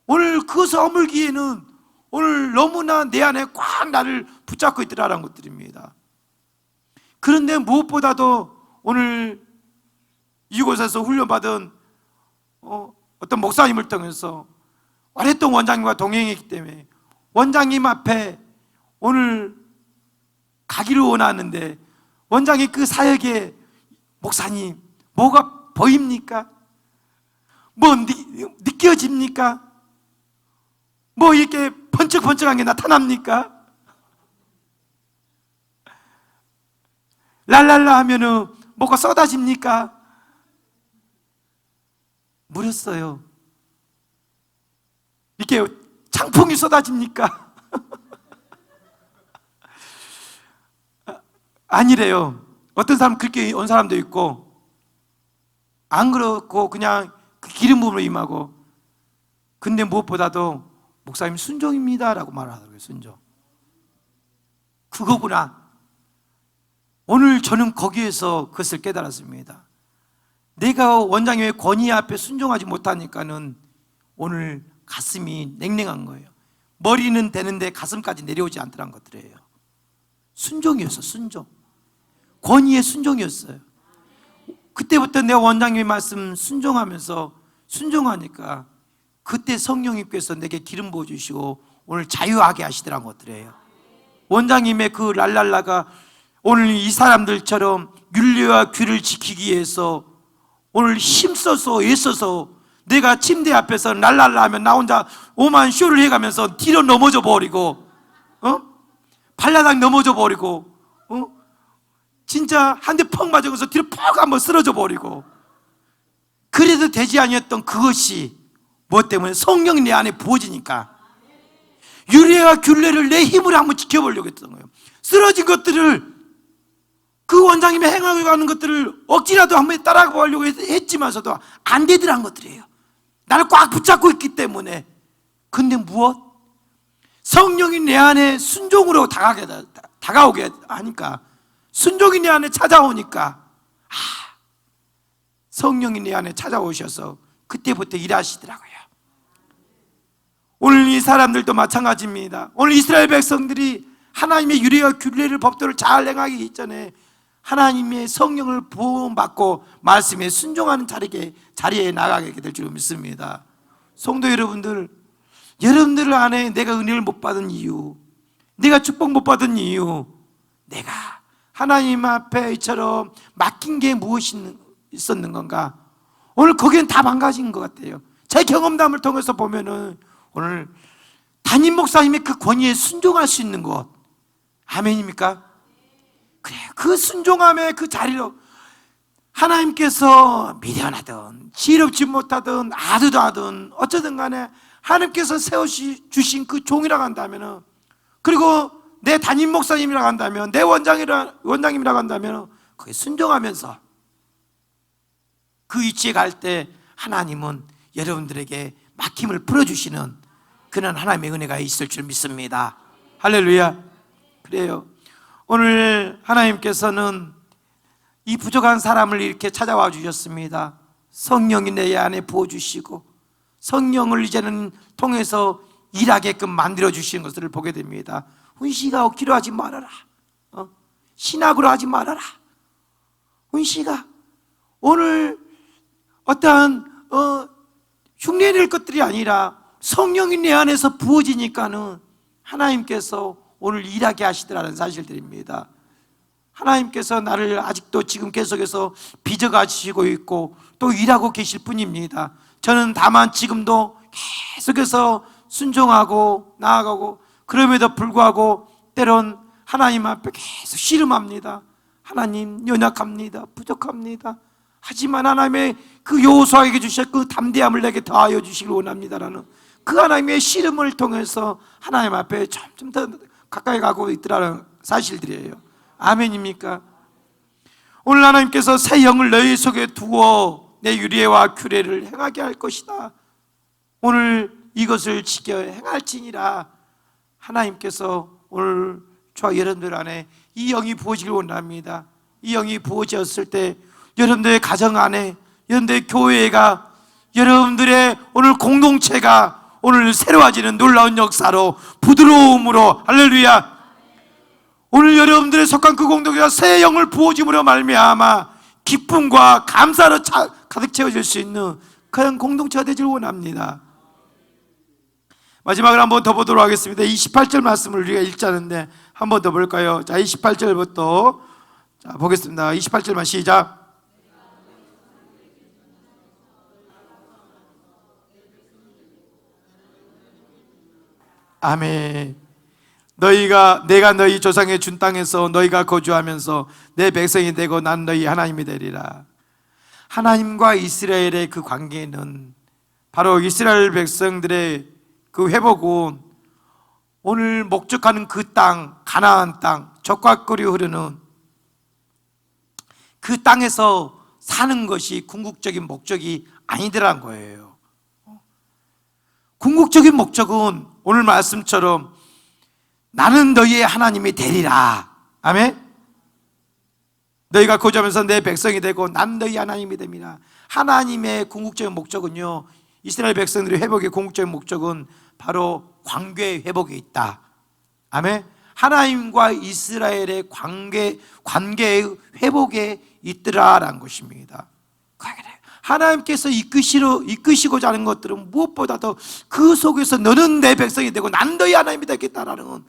오늘 그것을 허물기에는 오늘 너무나 내 안에 꽉 나를 붙잡고 있더라라는 것들입니다. 그런데 무엇보다도 오늘 이곳에서 훈련받은 어떤 목사님을 통해서 오랫동안 원장님과 동행했기 때문에 원장님 앞에 오늘 가기를 원하는데, 원장님 그 사역에 목사님 뭐가 보입니까? 뭐 느껴집니까? 뭐 이렇게 번쩍번쩍한 게 나타납니까? 랄랄라 하면은 뭐가 쏟아집니까? 물었어요. 이렇게 창풍이 쏟아집니까? 아니래요. 어떤 사람 그렇게 온 사람도 있고, 안 그렇고 그냥 그 기름 부음으로 임하고. 근데 무엇보다도 목사님 순종입니다 라고 말하더라고요. 순종. 그거구나. 오늘 저는 거기에서 그것을 깨달았습니다. 내가 원장님의 권위 앞에 순종하지 못하니까는 오늘 가슴이 냉랭한 거예요. 머리는 되는데 가슴까지 내려오지 않더란 것들이에요. 순종이었어. 순종. 권위의 순종이었어요. 그때부터 내가 원장님의 말씀 순종하니까 그때 성령님께서 내게 기름 부어주시고 오늘 자유하게 하시더란 것들이에요. 원장님의 그 랄랄라가 오늘 이 사람들처럼 윤리와 규를 지키기 위해서 오늘 힘써서 애써서 내가 침대 앞에서 랄랄라 하면 나 혼자 오만 쇼를 해가면서 뒤로 넘어져 버리고 발라당 넘어져 버리고 진짜 한 대 펑 맞아서 뒤로 퍽 한번 쓰러져 버리고, 그래도 되지 아니었던 그것이 무엇 때문에? 성령이 내 안에 부어지니까 유래와 균례를 내 힘으로 한번 지켜보려고 했던 거예요. 쓰러진 것들을, 그 원장님이 행하고 가는 것들을 억지라도 한번 따라가보려고 했지만서도 안 되더란 것들이에요. 나를 꽉 붙잡고 있기 때문에. 근데 무엇? 성령이 내 안에 순종으로 다가오게 하니까, 순종이 내 안에 찾아오니까 성령이 내 안에 찾아오셔서 그때부터 일하시더라고요. 오늘 이 사람들도 마찬가지입니다. 오늘 이스라엘 백성들이 하나님의 유례와 균례를, 법도를 잘 행하기 이전에 하나님의 성령을 부음받고 말씀에 순종하는 자리에 나가게 될 줄 믿습니다. 성도 여러분들, 여러분들 안에 내가 은혜를 못 받은 이유, 내가 축복 못 받은 이유, 내가 하나님 앞에 이처럼 맡긴 게 무엇이 있었는 건가? 오늘 거기엔 다 망가진 것 같아요. 제 경험담을 통해서 보면은 오늘 담임 목사님의 그 권위에 순종할 수 있는 것, 아멘입니까? 그래, 그 순종함의 그 자리로 하나님께서 미련하든 지혜롭지 못하든 아드도 하든 어쩌든 간에 하나님께서 세워주신 그 종이라고 한다면은, 그리고 내 담임 목사님이라고 한다면, 내 원장님이라고 한다면 그게 순종하면서 그 위치에 갈 때 하나님은 여러분들에게 막힘을 풀어주시는 그런 하나님의 은혜가 있을 줄 믿습니다. 할렐루야. 그래요. 오늘 하나님께서는 이 부족한 사람을 이렇게 찾아와 주셨습니다. 성령이 내 안에 부어주시고 성령을 이제는 통해서 일하게끔 만들어 주시는 것을 보게 됩니다. 훈시가 억지로 하지 말아라. 신학으로 하지 말아라. 훈시가 오늘 어떠한 흉내낼 것들이 아니라 성령이 내 안에서 부어지니까는 하나님께서 오늘 일하게 하시더라는 사실들입니다. 하나님께서 나를 아직도 지금 계속해서 빚어가시고 있고 또 일하고 계실 뿐입니다. 저는 다만 지금도 계속해서 순종하고 나아가고, 그럼에도 불구하고 때론 하나님 앞에 계속 씨름합니다. 하나님, 연약합니다. 부족합니다. 하지만 하나님의 그 여호수아에게 주신 그 담대함을 내게 더하여 주시길 원합니다라는 그 하나님의 씨름을 통해서 하나님 앞에 점점 더 가까이 가고 있더라는 사실들이에요. 아멘입니까? 오늘 하나님께서 새 영을 너희 속에 두어 내 유례와 규례를 행하게 할 것이다. 오늘 이것을 지켜 행할지니라. 하나님께서 오늘 저와 여러분들 안에 이 영이 부어지길 원합니다. 이 영이 부어졌을 때 여러분들의 가정 안에, 여러분들의 교회가, 여러분들의 오늘 공동체가 오늘 새로워지는 놀라운 역사로, 부드러움으로, 할렐루야, 오늘 여러분들의 속한 그 공동체가 새 영을 부어짐으로 말미암아 기쁨과 감사로 가득 채워질 수 있는 그런 공동체가 되길 원합니다. 마지막으로 한 번 더 보도록 하겠습니다. 28절 말씀을 우리가 읽자는데 한 번 더 볼까요? 자, 28절부터 자, 보겠습니다. 28절만 시작. 아멘. 내가 너희 조상의 준 땅에서 너희가 거주하면서 내 백성이 되고 난 너희 하나님이 되리라. 하나님과 이스라엘의 그 관계는 바로 이스라엘 백성들의 그 회복은 오늘 목적하는 그 땅, 가나안 땅, 젖과 꿀이 흐르는 그 땅에서 사는 것이 궁극적인 목적이 아니더란 거예요. 궁극적인 목적은 오늘 말씀처럼 나는 너희의 하나님이 되리라. 아멘. 너희가 거주하면서 내 백성이 되고 난 너희 하나님이 됩니다. 하나님의 궁극적인 목적은요, 이스라엘 백성들의 회복의 궁극적인 목적은 바로 관계의 회복에 있다. 아멘. 하나님과 이스라엘의 관계의 회복에 있더라라는 것입니다. 하나님께서 이끄시고자 하는 것들은 무엇보다도 그 속에서 너는 내 백성이 되고 난 너희 하나님이 되겠다라는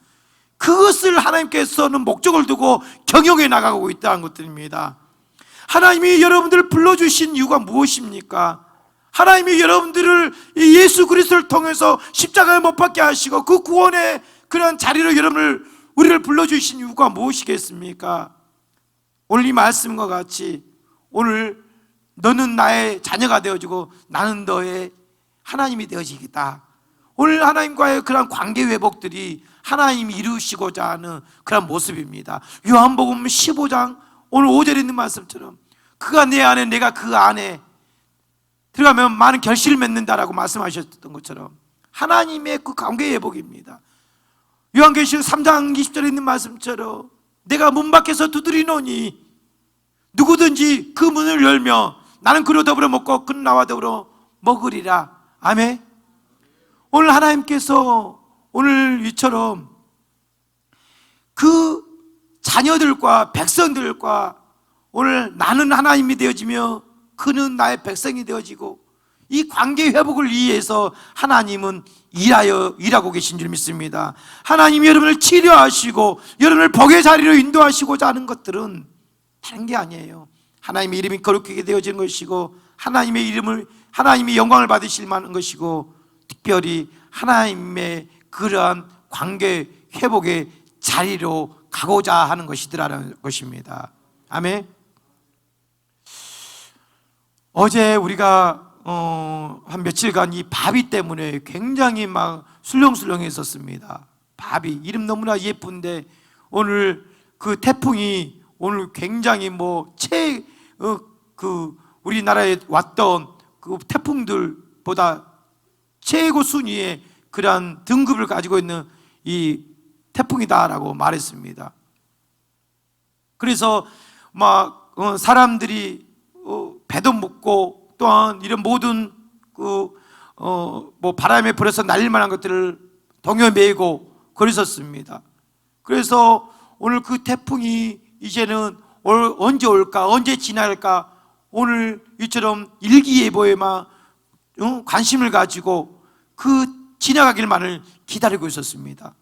그것을 하나님께서는 목적을 두고 경영해 나가고 있다는 것들입니다. 하나님이 여러분들을 불러주신 이유가 무엇입니까? 하나님이 여러분들을 예수 그리스도를 통해서 십자가에 못 박게 하시고 그 구원의 그런 자리로 우리를 불러주신 이유가 무엇이겠습니까? 오늘 이 말씀과 같이 오늘 너는 나의 자녀가 되어지고 나는 너의 하나님이 되어지겠다. 오늘 하나님과의 그런 관계 회복들이 하나님이 이루시고자 하는 그런 모습입니다. 요한복음 15장 오늘 5절에 있는 말씀처럼 그가 내 안에 내가 그 안에 들어가면 많은 결실을 맺는다라고 말씀하셨던 것처럼 하나님의 그 관계 회복입니다. 요한계시록 3장 20절에 있는 말씀처럼 내가 문 밖에서 두드리노니 누구든지 그 문을 열며 나는 그로 더불어 먹고 그는 나와 더불어 먹으리라. 아멘. 오늘 하나님께서 오늘 이처럼 그 자녀들과 백성들과 오늘 나는 하나님이 되어지며 그는 나의 백성이 되어지고 이 관계 회복을 위해서 하나님은 일하고 계신 줄 믿습니다. 하나님이 여러분을 치료하시고 여러분을 복의 자리로 인도하시고자 하는 것들은 다른 게 아니에요. 하나님의 이름이 거룩하게 되어지는 것이고 하나님의 영광을 받으실 만한 것이고 특별히 하나님의 그러한 관계 회복의 자리로 가고자 하는 것이더라는 것입니다. 아멘. 어제 우리가 한 며칠간 이 바비 때문에 굉장히 막 술렁술렁했었습니다. 바비 이름 너무나 예쁜데 오늘 그 태풍이 오늘 굉장히 우리나라에 왔던 그 태풍들보다 최고 순위의 그러한 등급을 가지고 있는 이 태풍이다라고 말했습니다. 그래서 사람들이 배도 묵고 또한 이런 모든 바람에 불어서 날릴 만한 것들을 동요 메고 그랬었습니다. 그래서 오늘 그 태풍이 이제는 언제 올까, 언제 지날까, 오늘 이처럼 일기예보에만 관심을 가지고 그 지나가길만을 기다리고 있었습니다.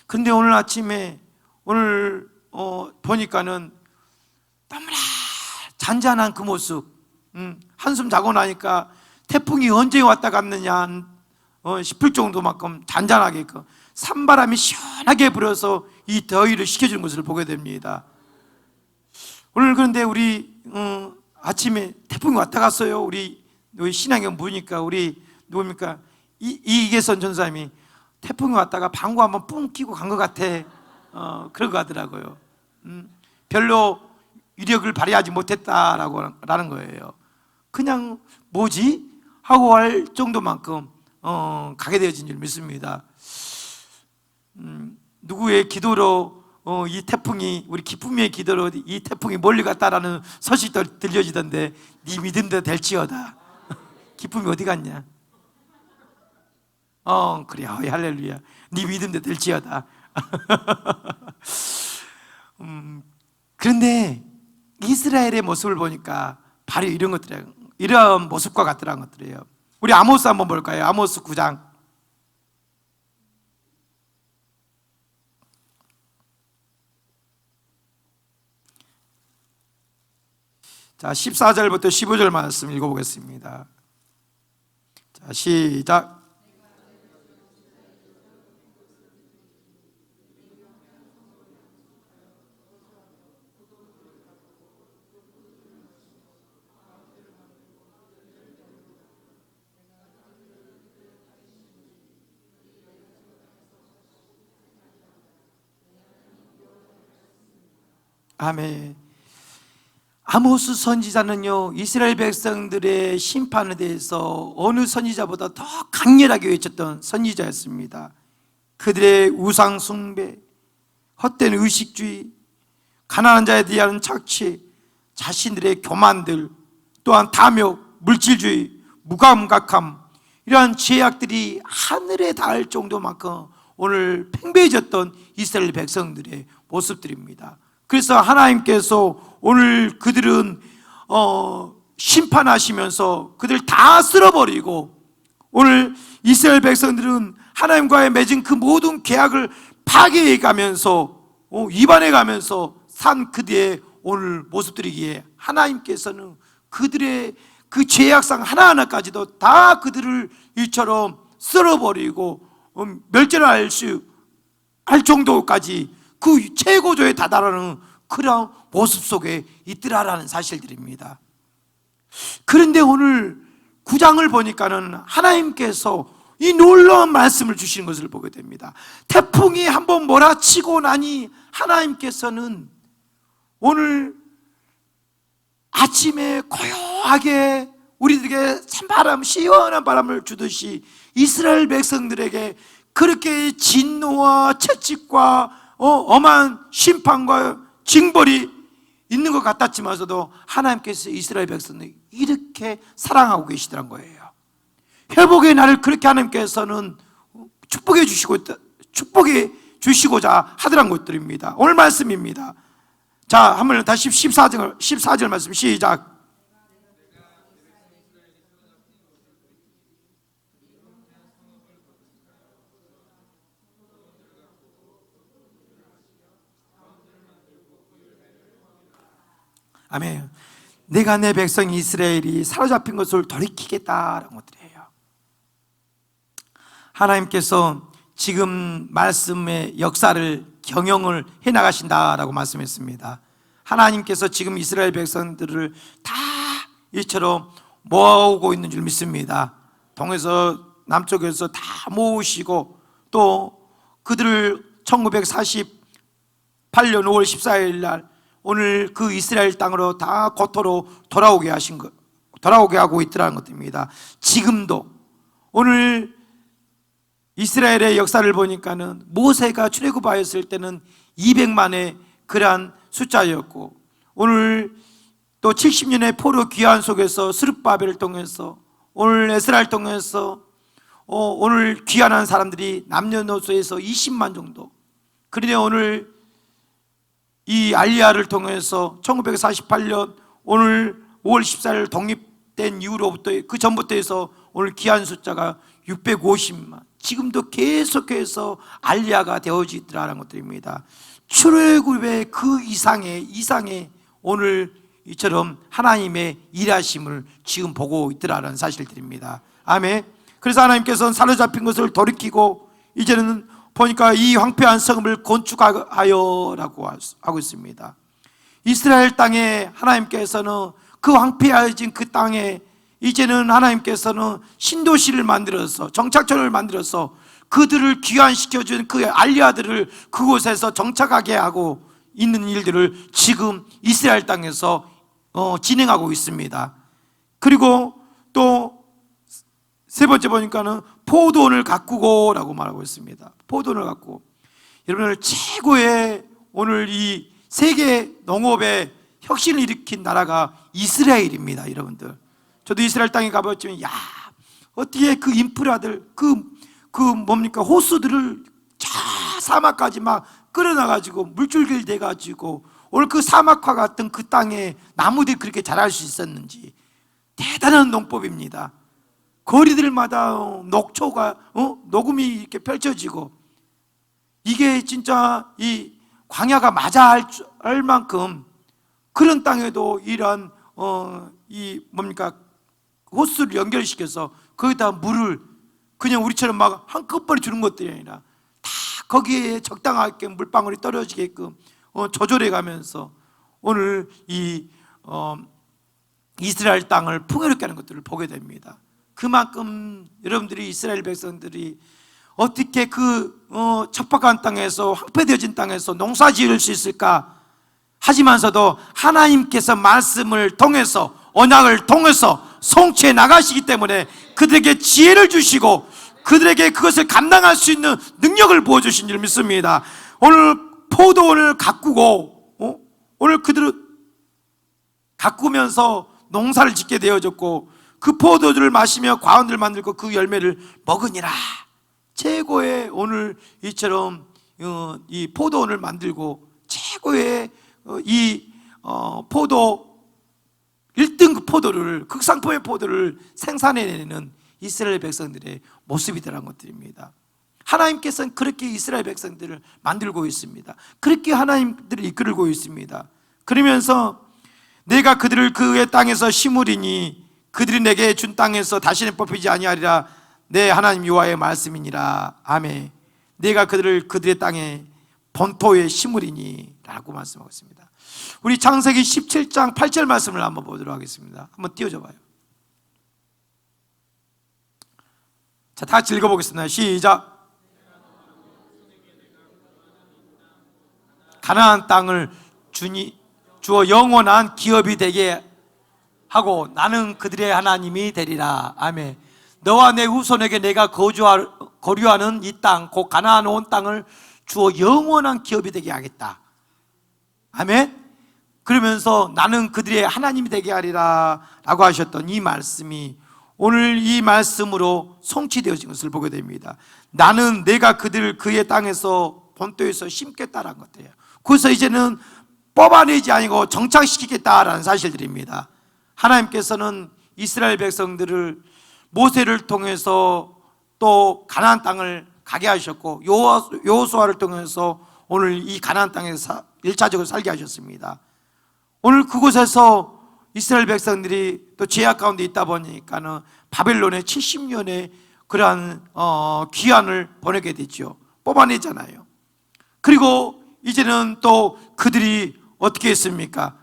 근데 오늘 아침에 보니까는 너무나 잔잔한 그 모습, 한숨 자고 나니까 태풍이 언제 왔다 갔느냐 싶을 정도만큼 잔잔하게 산바람이 시원하게 불어서 이 더위를 식혀주는 것을 보게 됩니다. 오늘 그런데 우리 아침에 태풍이 왔다 갔어요. 우리 신앙경 보니까 우리 누굽니까? 이계선 전사님이 태풍이 왔다가 방구 한번 뿡 끼고 간 것 같아. 그러고 가더라고요. 별로 위력을 발휘하지 못했다라는 거예요. 그냥 뭐지? 하고 할 정도만큼 가게 되어진 줄 믿습니다. 누구의 기도로 이 태풍이, 우리 기쁨의 기도로 이 태풍이 멀리 갔다라는 소식도 들려지던데, 네 믿음도 될지어다. 기쁨이 어디 갔냐? 그래, 할렐루야. 네 믿음도 될지어다. 그런데 이스라엘의 모습을 보니까 바로 이런 것들이에요. 이런 모습과 같더라는 것들이에요. 우리 아모스 한번 볼까요? 아모스 9장. 자, 14절부터 15절 말씀 읽어보겠습니다. 자, 시작. 아멘. 아모스 선지자는요, 이스라엘 백성들의 심판에 대해서 어느 선지자보다 더 강렬하게 외쳤던 선지자였습니다. 그들의 우상 숭배, 헛된 의식주의, 가난한 자에 대한 착취, 자신들의 교만들, 또한 탐욕, 물질주의, 무감각함, 이러한 죄악들이 하늘에 닿을 정도만큼 오늘 팽배해졌던 이스라엘 백성들의 모습들입니다. 그래서 하나님께서 오늘 그들은 심판하시면서 그들 다 쓸어버리고, 오늘 이스라엘 백성들은 하나님과의 맺은 그 모든 계약을 파괴해가면서 위반해가면서 산 그들의 오늘 모습들이기에, 하나님께서는 그들의 그 죄악상 하나하나까지도 다 그들을 이처럼 쓸어버리고 멸절할 정도까지 그 최고조에 다다르는 그런 모습 속에 있더라라는 사실들입니다. 그런데 오늘 9장을 보니까는 하나님께서 이 놀라운 말씀을 주시는 것을 보게 됩니다. 태풍이 한번 몰아치고 나니 하나님께서는 오늘 아침에 고요하게 우리들에게 찬바람, 시원한 바람을 주듯이 이스라엘 백성들에게 그렇게 진노와 채찍과 엄한 심판과 징벌이 있는 것 같았지만서도 하나님께서 이스라엘 백성을 이렇게 사랑하고 계시더란 거예요. 회복의 날을 그렇게 하나님께서는 축복해 주시고자 하더란 것들입니다. 오늘 말씀입니다. 자, 한번 다시 14절 말씀 시작. 아멘. 내가 내 백성 이스라엘이 사로잡힌 것을 돌이키겠다라는 것들이에요. 하나님께서 지금 말씀의 역사를 경영을 해나가신다라고 말씀했습니다. 하나님께서 지금 이스라엘 백성들을 다 이처럼 모아오고 있는 줄 믿습니다. 동에서 남쪽에서 다 모으시고, 또 그들을 1948년 5월 14일 날 오늘 그 이스라엘 땅으로 다 고토로 돌아오게 하고 있더라는 것입니다. 지금도 오늘 이스라엘의 역사를 보니까는 모세가 출애굽하였을 때는 200만의 그러한 숫자였고, 오늘 또 70년의 포로 귀환 속에서 스룹바벨을 통해서 오늘 에스라를 통해서 오늘 귀환한 사람들이 남녀노소에서 20만 정도. 그런데 오늘 이 알리야를 통해서 1948년 오늘 5월 14일 독립된 이후로부터, 그 전부터 해서 오늘 귀한 숫자가 650만, 지금도 계속해서 알리야가 되어지더라는 것들입니다. 출애굽의 그 이상의 오늘 이처럼 하나님의 일하심을 지금 보고 있더라는 사실들입니다. 아멘. 그래서 하나님께서는 사로잡힌 것을 돌이키고 이제는 보니까 이 황폐한 성읍을 건축하여라고 하고 있습니다. 이스라엘 땅에 하나님께서는 그 황폐해진 그 땅에 이제는 하나님께서는 신도시를 만들어서, 정착촌을 만들어서 그들을 귀환시켜준 그 알리아들을 그곳에서 정착하게 하고 있는 일들을 지금 이스라엘 땅에서 진행하고 있습니다. 그리고 또 세 번째 보니까는 포도원을 가꾸고 라고 말하고 있습니다. 포도원을 가꾸고, 여러분들 최고의 오늘 이 세계 농업의 혁신을 일으킨 나라가 이스라엘입니다. 여러분들, 저도 이스라엘 땅에 가봤지만 야, 어떻게 그 인프라들, 뭡니까, 호수들을 저 사막까지 막 끌어놔가지고 물줄기를 대가지고 오늘 그 사막화 같은 그 땅에 나무들이 그렇게 자랄 수 있었는지 대단한 농법입니다. 거리들마다 녹초가 녹음이 이렇게 펼쳐지고, 이게 진짜 이 광야가 맞아 할 만큼 그런 땅에도 이런 이 뭡니까, 호수를 연결시켜서 거기다 물을 그냥 우리처럼 막 한꺼번에 주는 것들이 아니라 다 거기에 적당하게 물방울이 떨어지게끔 조절해 가면서 오늘 이 이스라엘 땅을 풍요롭게 하는 것들을 보게 됩니다. 그만큼 여러분들이, 이스라엘 백성들이 어떻게 그 척박한 땅에서, 황폐되어진 땅에서 농사 지을 수 있을까 하지만서도 하나님께서 말씀을 통해서, 언약을 통해서 성취해 나가시기 때문에 그들에게 지혜를 주시고 그들에게 그것을 감당할 수 있는 능력을 부어주신 줄 믿습니다. 오늘 포도원을 가꾸고 오늘 그들은 가꾸면서 농사를 짓게 되어졌고, 그 포도주를 마시며 과원들 만들고 그 열매를 먹으니라. 최고의 오늘 이처럼 이 포도원을 만들고 최고의 이 포도 1등급 포도를, 극상품의 포도를 생산해내는 이스라엘 백성들의 모습이더란 것들입니다. 하나님께서는 그렇게 이스라엘 백성들을 만들고 있습니다. 그렇게 하나님들을 이끌고 있습니다. 그러면서 내가 그들을 그의 땅에서 심으리니 그들이 내게 준 땅에서 다시는 뽑히지 아니하리라. 내 하나님 여호와의 말씀이니라. 아멘. 내가 그들을 그들의 땅에 본토에 심으리니 라고 말씀하고 있습니다. 우리 창세기 17장 8절 말씀을 한번 보도록 하겠습니다. 한번 띄워줘 봐요. 자, 다 같이 읽어보겠습니다. 시작. 가나안 땅을 주어 영원한 기업이 되게 하고 나는 그들의 하나님이 되리라. 아멘. 너와 내 후손에게 내가 거류하는 이 땅, 곧 가나안 온 땅을 주어 영원한 기업이 되게 하겠다. 아멘. 그러면서 나는 그들의 하나님이 되게 하리라 라고 하셨던 이 말씀이 오늘 이 말씀으로 성취되어진 것을 보게 됩니다. 나는 내가 그들을 그의 땅에서 본토에서 심겠다라는 것이에요. 그래서 이제는 뽑아내지 아니고 정착시키겠다라는 사실들입니다. 하나님께서는 이스라엘 백성들을 모세를 통해서 또 가나안 땅을 가게 하셨고, 여호수아를 통해서 오늘 이 가나안 땅에서 1차적으로 살게 하셨습니다. 오늘 그곳에서 이스라엘 백성들이 또 죄악 가운데 있다 보니까는 바벨론의 70년의 그러한 기한을 보내게 됐죠. 뽑아내잖아요. 그리고 이제는 또 그들이 어떻게 했습니까?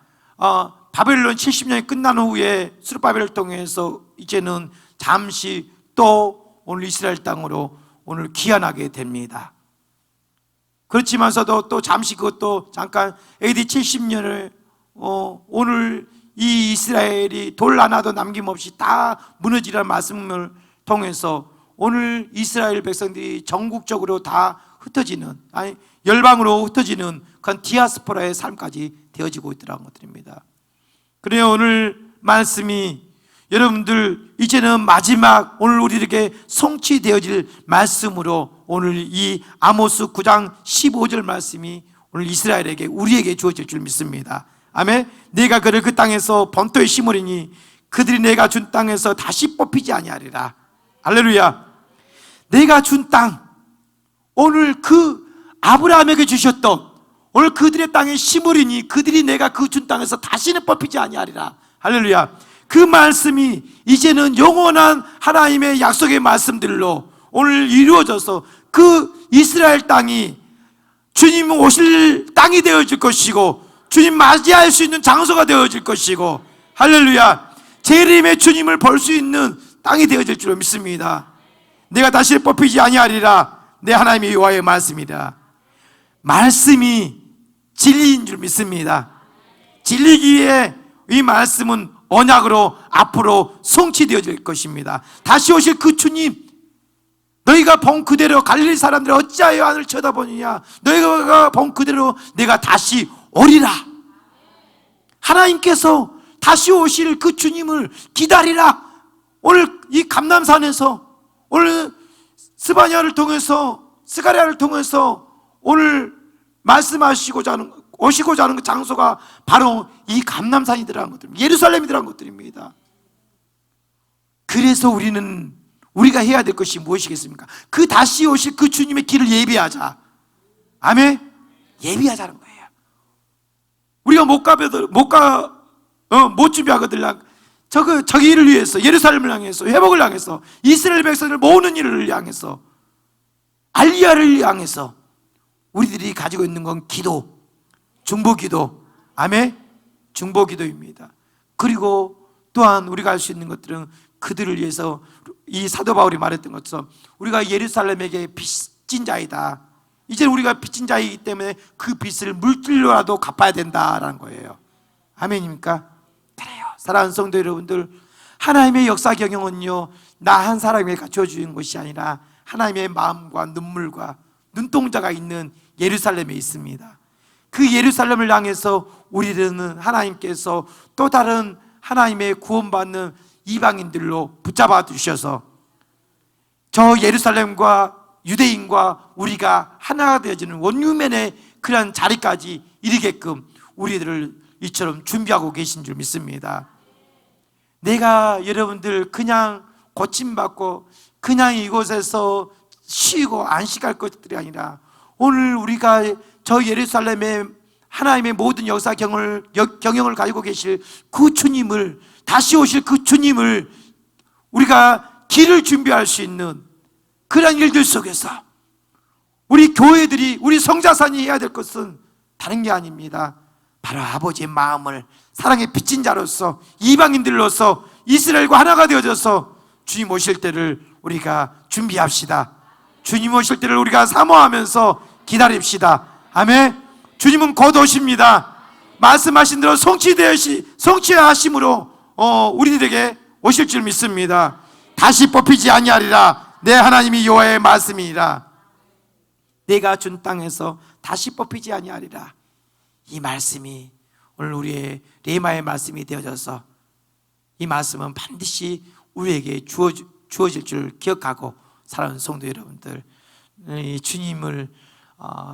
바벨론 70년이 끝난 후에 스룹바벨을 통해서 이제는 잠시 또 오늘 이스라엘 땅으로 오늘 귀환하게 됩니다. 그렇지만서도 또 잠시 그것도 잠깐 AD 70년을 오늘 이 이스라엘이 돌 하나도 남김없이 다 무너지라는 말씀을 통해서 오늘 이스라엘 백성들이 전국적으로 다 흩어지는, 아니 열방으로 흩어지는 그런 디아스포라의 삶까지 되어지고 있더라는 것들입니다. 그래 오늘 말씀이 여러분들 이제는 마지막 오늘 우리에게 성취되어질 말씀으로 오늘 이 아모스 9장 15절 말씀이 오늘 이스라엘에게 우리에게 주어질 줄 믿습니다. 아멘. 내가 그를 그 땅에서 본토에 심으리니 그들이 내가 준 땅에서 다시 뽑히지 아니하리라. 할렐루야. 내가 준 땅, 오늘 그 아브라함에게 주셨던 오늘 그들의 땅에 심으리니 그들이 내가 그 준 땅에서 다시는 뽑히지 아니하리라. 할렐루야. 그 말씀이 이제는 영원한 하나님의 약속의 말씀들로 오늘 이루어져서 그 이스라엘 땅이 주님 오실 땅이 되어질 것이고 주님 맞이할 수 있는 장소가 되어질 것이고, 할렐루야, 재림의 주님을 볼 수 있는 땅이 되어질 줄 믿습니다. 내가 다시 뽑히지 아니하리라. 내 하나님의 여호와의 말씀이라. 말씀이 진리인 줄 믿습니다. 진리기에 이 말씀은 언약으로 앞으로 성취되어질 것입니다. 다시 오실 그 주님, 너희가 본 그대로 갈릴리 사람들이 어찌하여 하늘을 쳐다보느냐? 너희가 본 그대로 내가 다시 오리라. 하나님께서 다시 오실 그 주님을 기다리라. 오늘 이 감람산에서, 오늘 스바냐를 통해서, 스가랴를 통해서 오늘 말씀하시고자 하는, 오시고자 하는 그 장소가 바로 이 감람산이더라는 것들, 예루살렘이더라는 것들입니다. 그래서 우리가 해야 될 것이 무엇이겠습니까? 그 다시 오실 그 주님의 길을 예비하자. 아멘. 예비하자는 거예요. 우리가 못 준비하거든. 저기 일을 위해서, 예루살렘을 향해서, 회복을 향해서, 이스라엘 백성을 모으는 일을 향해서, 알리야를 향해서 우리들이 가지고 있는 건 기도, 중보기도. 아멘. 중보기도입니다. 그리고 또한 우리가 할 수 있는 것들은 그들을 위해서, 이 사도 바울이 말했던 것처럼 우리가 예루살렘에게 빚진 자이다. 이제 우리가 빚진 자이기 때문에 그 빚을 물질로라도 갚아야 된다라는 거예요. 아멘입니까? 그래요. 사랑하는 성도 여러분들, 하나님의 역사 경영은요, 나 한 사람에게 갖춰 주는 것이 아니라 하나님의 마음과 눈물과 눈동자가 있는 예루살렘에 있습니다. 그 예루살렘을 향해서 우리는 하나님께서 또 다른 하나님의 구원받는 이방인들로 붙잡아 주셔서 저 예루살렘과 유대인과 우리가 하나가 되어지는 원유맨의 그런 자리까지 이르게끔 우리들을 이처럼 준비하고 계신 줄 믿습니다. 내가 여러분들 그냥 고침받고 그냥 이곳에서 쉬고 안식할 것들이 아니라 오늘 우리가 저 예루살렘의 하나님의 모든 역사 경영을 가지고 계실 그 주님을, 다시 오실 그 주님을 우리가 길을 준비할 수 있는 그런 일들 속에서 우리 교회들이, 우리 성자산이 해야 될 것은 다른 게 아닙니다. 바로 아버지의 마음을 사랑의 빚진 자로서, 이방인들로서 이스라엘과 하나가 되어져서 주님 오실 때를 우리가 준비합시다. 주님 오실 때를 우리가 사모하면서 기다립시다. 아멘. 주님은 곧 오십니다. 말씀하신 대로 성취하심으로 우리들에게 오실 줄 믿습니다. 다시 뽑히지 아니하리라. 내 하나님이 여호와의 말씀이니라. 내가 준 땅에서 다시 뽑히지 아니하리라. 이 말씀이 오늘 우리의 레마의 말씀이 되어져서 이 말씀은 반드시 우리에게 주어질 줄 기억하고 사랑하는 성도 여러분들, 이 주님을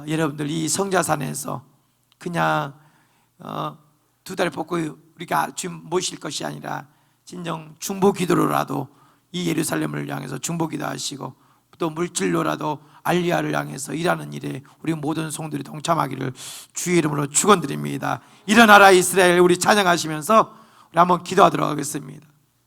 여러분들 이 성자산에서 그냥 2달 뽑고 우리가 주님 모실 것이 아니라 진정 중보 기도로라도 이 예루살렘을 향해서 중보 기도하시고 또 물질로라도 알리야를 향해서 일하는 일에 우리 모든 성들이 동참하기를 주의 이름으로 축원드립니다. 일어나라 이스라엘, 우리 찬양하시면서 우리 한번 기도하도록 하겠습니다.